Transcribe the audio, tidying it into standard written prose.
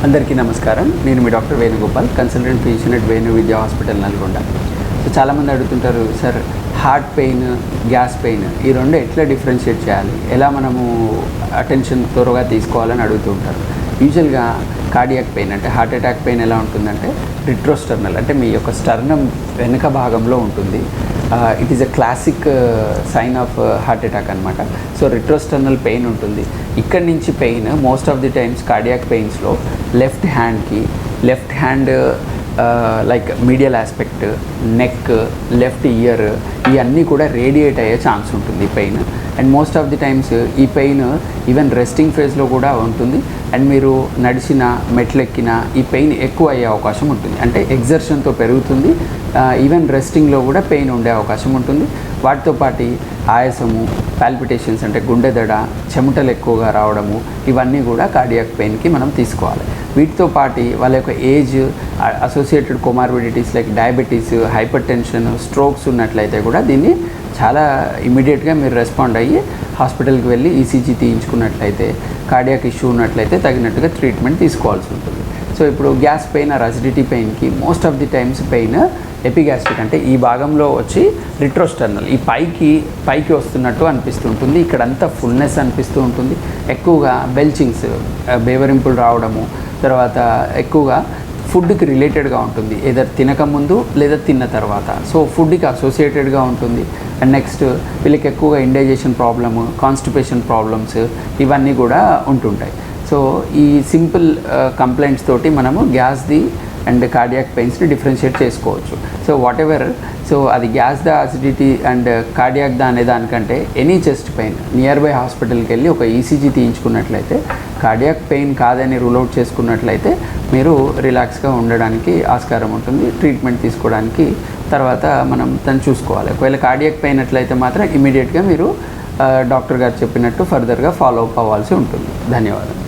అందరికీ నమస్కారం. నేను మీ doctor Venugopal, consultant physician at Venu Vidya hospital Nalgonda. So చాలామంది అడుగుతుంటారు, sir heart pain, gas pain ఈ రెండు ఎట్లా డిఫరెన్షియేట్ చేయాలి, ఎలా మనము అటెన్షన్ త్వరగా తీసుకోవాలని అడుగుతుంటారు. యూజువల్గా కార్డియాక్ పెయిన్ అంటే హార్ట్ అటాక్ పెయిన్ ఎలా ఉంటుందంటే రిట్రోస్టర్నల్, అంటే మీ యొక్క స్టర్నం వెనుక భాగంలో ఉంటుంది. It is a classic sign of heart attack అనమాట. సో రిట్రోస్టర్నల్ పెయిన్ ఉంటుంది. ఇక్కడి నుంచి pain most of the times cardiac పెయిన్స్లో left hand like medial aspect, neck, left ear ఇవన్నీ కూడా రేడియేట్ అయ్యే ఛాన్స్ ఉంటుంది pain. And most of the times ఈ పెయిన్ ఈవెన్ రెస్టింగ్ ఫేజ్లో కూడా ఉంటుంది. అండ్ మీరు నడిచిన, మెట్లెక్కిన ఈ పెయిన్ ఎక్కువ అయ్యే అవకాశం ఉంటుంది. అంటే ఎగ్జర్షన్తో పెరుగుతుంది. ఈవెన్ రెస్టింగ్లో కూడా పెయిన్ ఉండే అవకాశం ఉంటుంది. వాటితో పాటు ఆయాసము, పాల్పిటేషన్స్ అంటే గుండె దడ, చెమటలు ఎక్కువగా రావడము, ఇవన్నీ కూడా కార్డియాక్ పెయిన్కి మనం తీసుకోవాలి. వీటితో పాటు వాళ్ళ యొక్క age, associated comorbidities like diabetes, hypertension, strokes ఉన్నట్లయితే కూడా దీన్ని చాలా ఇమీడియట్గా మీరు రెస్పాండ్ అయ్యి హాస్పిటల్కి వెళ్ళి ఈసీజీ తీయించుకున్నట్లయితే, కార్డియాక్ ఇష్యూ ఉన్నట్లయితే తగినట్టుగా ట్రీట్మెంట్ తీసుకోవాల్సి ఉంటుంది. సో ఇప్పుడు గ్యాస్ పెయిన్ ఆర్ అసిడిటీ పెయిన్కి most of the times pain epigastric, అంటే ఈ భాగంలో వచ్చి రిట్రోస్టర్నల్, ఈ పైకి వస్తున్నట్టు అనిపిస్తుంటుంది. ఇక్కడంతా ఫుల్నెస్ అనిపిస్తూ ఉంటుంది. ఎక్కువగా బెల్చింగ్స్, బేవరింపులు రావడము, తర్వాత ఎక్కువగా ఫుడ్కి రిలేటెడ్గా ఉంటుంది, ఏదర్ తినకముందు లేదా తిన్న తర్వాత. సో ఫుడ్కి అసోసియేటెడ్గా ఉంటుంది. అండ్ నెక్స్ట్ వీళ్ళకి ఎక్కువగా ఇండైజెషన్ ప్రాబ్లము, కాన్స్టిపేషన్ ప్రాబ్లమ్స్ ఇవన్నీ కూడా ఉంటుంటాయి. సో ఈ సింపుల్ కంప్లైంట్స్ తోటి మనము గ్యాస్ది అండ్ కార్డియాక్ పెయిన్స్ని డిఫరెన్షియేట్ చేసుకోవచ్చు. సో వాట్ ఎవర్, సో అది గ్యాస్దా, అసిడిటీ అండ్ కార్డియాక్దా అనే దానికంటే any chest pain near by హాస్పిటల్కి వెళ్ళి ఒక ఈసీజీ తీయించుకున్నట్లయితే, కార్డియాక్ పెయిన్ కాదని రూల్ అవుట్ చేసుకున్నట్లయితే మీరు రిలాక్స్గా ఉండడానికి ఆస్కారం ఉంటుంది. ట్రీట్మెంట్ తీసుకోవడానికి తర్వాత మనం తను చూసుకోవాలి. ఒకవేళ కార్డియాక్ పెయిన్ అట్లయితే మాత్రం ఇమీడియట్గా మీరు డాక్టర్ గారు చెప్పినట్టు ఫర్దర్గా ఫాలో అప్ అవ్వాల్సి ఉంటుంది. ధన్యవాదాలు.